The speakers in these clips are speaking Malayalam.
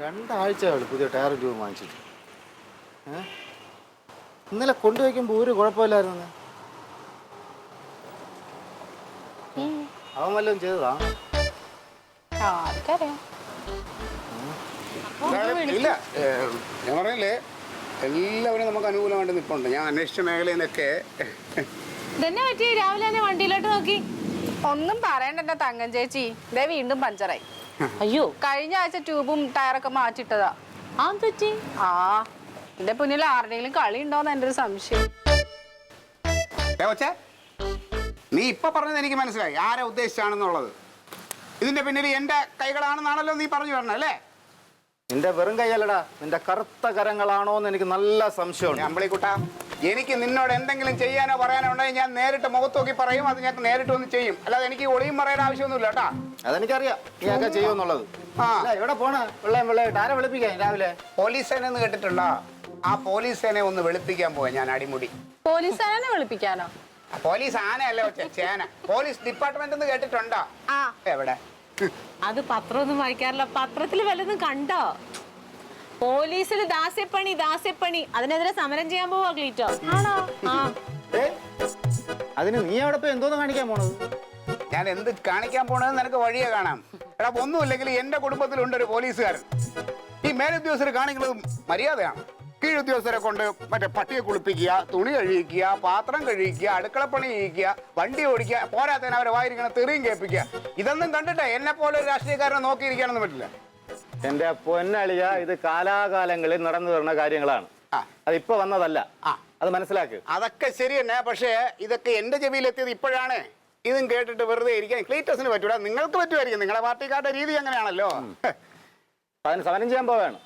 രണ്ടാഴ്ചയാണ് പുതിയ ടയർ ട്യൂബ് വാങ്ങിച്ചിട്ട്. ഇന്നലെ കൊണ്ടുവയ്ക്കുമ്പോൾ ഒരു കുഴപ്പമില്ലായിരുന്നു. അവൻ വല്ലതും ചെയ്തതാ? ഇല്ല, ഞാൻ പറഞ്ഞില്ലേ എല്ലാവരും നമുക്ക് അനുകൂലമായിട്ട് നിൽപ്പുണ്ട്. ഞാൻ അന്വേഷിച്ച മേഖലയിൽ നിന്നൊക്കെ ഇതന്നെ പറ്റി രാവിലെ തന്നെ വണ്ടിയിലോട്ട് നോക്കി. ഒന്നും പറയണ്ട തങ്കം ചേച്ചി, ഇതേ വീണ്ടും പഞ്ചറായി. അയ്യോ, കഴിഞ്ഞ ആഴ്ച ട്യൂബും ടയറൊക്കെ മാറ്റിട്ടതാ. ആ പറ്റി? ആ, എന്റെ മുന്നിൽ ആരുടെങ്കിലും കളി ഉണ്ടോന്ന് എന്റെ ഒരു സംശയം. നീ ഇപ്പൊ പറഞ്ഞത് എനിക്ക് മനസ്സിലായി ആരെ ഉദ്ദേശിച്ചാണെന്നുള്ളത്. ഇതിന്റെ പിന്നിൽ എന്റെ കൈകളാണെന്നാണല്ലോ നീ പറഞ്ഞു വരണേ അല്ലേ? നിന്റെ വെറും കൈയല്ലടാ, നിന്റെ കറുത്ത കരങ്ങളാണോ എന്ന് എനിക്ക് നല്ല സംശയമുണ്ട്. അമ്പളിക്കുട്ടാ, എനിക്ക് നിന്നോട് എന്തെങ്കിലും ചെയ്യാനോ പറയാനോ ഉണ്ടെങ്കിൽ ഞാൻ നേരിട്ട് മുഖത്ത് നോക്കി പറയും. അത് ഞാൻ നേരിട്ട് ഒന്ന് ചെയ്യും. അല്ലാതെ എനിക്ക് ഒളിയും പറയാൻ ആവശ്യമൊന്നുമില്ല കേട്ടാ. അതെനിക്കറിയാം നീയൊക്കെ ചെയ്യുമെന്നുള്ളത്. എവിടെ പോണ വെള്ളയായിട്ട് ആരെ വെളുപ്പിക്കാൻ രാവിലെ? പോലീസ് സേന എന്ന് കേട്ടിട്ടുണ്ടോ? ആ പോലീസ് സേനയെ ഒന്ന് വെളുപ്പിക്കാൻ പോയി ഞാൻ അടിമുടി. പോലീസ് സേനനെ വിളിപ്പിക്കാനോ? പോലീസ് ആനയല്ലേ ചേന. പോലീസ് ഡിപ്പാർട്ട്മെന്റ് എന്ന് കേട്ടിട്ടുണ്ടോ? എവിടെ? അത് പത്രമൊന്നും വായിക്കാറില്ല. പത്രത്തിൽ വല്ലതും കണ്ടോ? പോലീസിൽ ദാസ്യപ്പണി അതിനെതിരെ സമരം ചെയ്യാൻ പോവാ ക്ലീറ്റോ. ആണോ? അതിന് നീ അവിടെ പോയി എന്തോന്ന് കാണിക്കാൻ പോണത്? ഞാൻ എന്ത് കാണിക്കാൻ പോണെന്ന് നിനക്ക് വഴിയെ കാണാം. എടാ, ഒന്നുമില്ലെങ്കിൽ എന്റെ കുടുംബത്തിലുണ്ട് ഒരു പോലീസുകാരൻ. ഈ മേലുദ്യോഗസ്ഥർ കാണിക്കുന്നത് മര്യാദയാണ്. കീഴുദ്യോഗസ്ഥരെ കൊണ്ട് മറ്റേ പട്ടിയെ കുളിപ്പിക്കുക, തുണി കഴിക്കുക, പാത്രം കഴിക്കുക, അടുക്കളപ്പണി ചെയ്യിക്കുക, വണ്ടി ഓടിക്കുക, പോരാത്തതിന് അവരെ വായിരിക്കണ തെറിയും കേൾപ്പിക്കുക. ഇതൊന്നും കണ്ടിട്ട് എന്നെ പോലെ ഒരു രാഷ്ട്രീയക്കാരനെ നോക്കിയിരിക്കാനൊന്നും പറ്റില്ല. എന്റെ പൊന്നളിയ, ഇത് കാലാകാലങ്ങളിൽ നടന്നു വരുന്ന കാര്യങ്ങളാണ്. അതിപ്പോ വന്നതല്ല. അത് മനസ്സിലാക്ക്. അതൊക്കെ ശരി തന്നെ. പക്ഷേ ഇതൊക്കെ എന്റെ ചെവിയിലെത്തിയത് ഇപ്പോഴാണ്. ഇതും കേട്ടിട്ട് വെറുതെ ഇരിക്കാൻ ക്ലീറ്റസിന് പറ്റൂല. നിങ്ങൾക്ക് പറ്റുമായിരിക്കും, നിങ്ങളുടെ പാർട്ടിക്കാരുടെ രീതി അങ്ങനെയാണല്ലോ. അതിന് സമരം ചെയ്യാൻ പോവാണ്.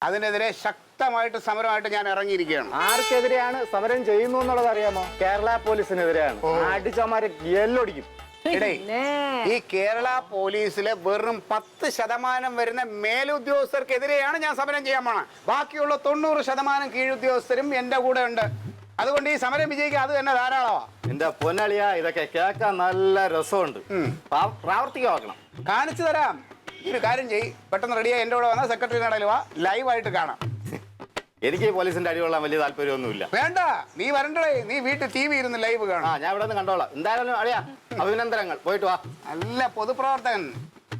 അതിനെതിരെ ശക്തമായിട്ട് സമരമായിട്ട് ഞാൻ ഇറങ്ങിയിരിക്കുകയാണ്. ആർക്കെതിരെയാണ് സമരം ചെയ്യുന്നു എന്നുള്ളത് അറിയാമോ? കേരള പോലീസിനെതിരെയാണ്. അടിച്ചമാരെ എല്ലൊടിക്കും. ഈ കേരള പോലീസിലെ വെറും 10% വരുന്ന മേലുദ്യോഗസ്ഥർക്കെതിരെയാണ് ഞാൻ സമരം ചെയ്യാൻ പോണത്. ബാക്കിയുള്ള 90% കീഴുദ്യോഗസ്ഥരും എന്റെ കൂടെ ഉണ്ട്. അതുകൊണ്ട് ഈ സമരം വിജയിക്കുക അത് തന്നെ ധാരാളമാണ്. എന്റെ പൊന്നളിയ, ഇതൊക്കെ കേൾക്കാൻ നല്ല രസമുണ്ട്. പ്രാവർത്തികമാക്കണം. കാണിച്ചു തരാം. ഒരു കാര്യം ചെയ്യ്, പെട്ടെന്ന് റെഡിയായി എന്റെ കൂടെ വന്നാൽ സെക്രട്ടറി കടയിൽ വാ, ലൈവായിട്ട് കാണാം. എനിക്ക് പോലീസിന്റെ അടി കൊള്ളാൻ വലിയ താല്പര്യമൊന്നുമില്ല. വേണ്ട, നീ വരണ്ടേ. നീ വീട്ടിൽ TV ഇരുന്ന് ലൈവ് കാണാം. ഞാൻ ഇവിടെ നിന്ന് കണ്ടോളാം. എന്തായാലും അളിയാ, അഭിനന്ദനങ്ങൾ. പോയിട്ട് വാ. നല്ല പൊതുപ്രവർത്തകൻ.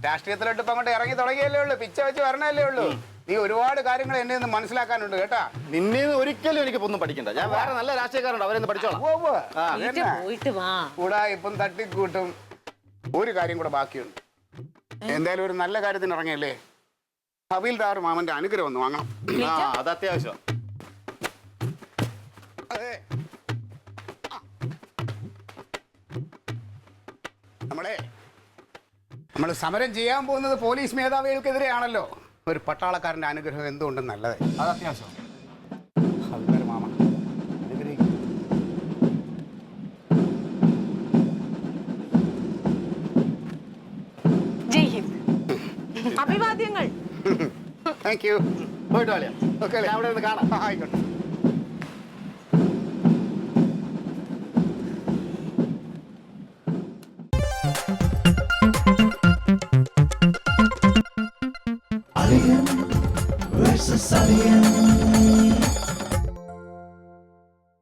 രാഷ്ട്രീയത്തിലോട്ട് ഇപ്പൊ അങ്ങോട്ട് ഇറങ്ങി തുടങ്ങിയല്ലേ ഉള്ളൂ. പിച്ച വെച്ച് വരണല്ലേ ഉള്ളൂ. നീ ഒരുപാട് കാര്യങ്ങൾ എന്നെ നിന്ന് മനസ്സിലാക്കാനുണ്ട് കേട്ടാ. നിന്നെ ഒരിക്കലും എനിക്ക് ഒന്നും പഠിക്കണ്ട. ഞാൻ വേറെ നല്ല രാഷ്ട്രീയക്കാരുണ്ട്, അവരെന്ന് പഠിച്ചോളാം. കൂടാ ഇപ്പം തട്ടിക്കൂട്ടും. ഒരു കാര്യം കൂടെ ബാക്കിയുണ്ട്. എന്തായാലും ഒരു നല്ല കാര്യത്തിന് ഇറങ്ങിയല്ലേ, ഹബീൽദാർ മാമന്റെ അനുഗ്രഹം ഒന്ന് വാങ്ങണം. അത് അത്യാവശ്യം. അതെ, നമ്മൾ സമരം ചെയ്യാൻ പോകുന്നത് പോലീസ് മേധാവികൾക്കെതിരെയാണല്ലോ. ഒരു പട്ടാളക്കാരന്റെ അനുഗ്രഹം എന്തുകൊണ്ടും നല്ലത്. അത് അത്യാവശ്യം. ഹബീൽദാർ മാമ അനുഗ്രഹിക്കും. ജയ് ഹിന്ദ്. അഭിവാദ്യങ്ങൾ. Thank you. പോയിട്ട് വാളിയാ. ഓക്കെ, അവിടെ നിന്ന് കാണാം. ആയിക്കോട്ടെ.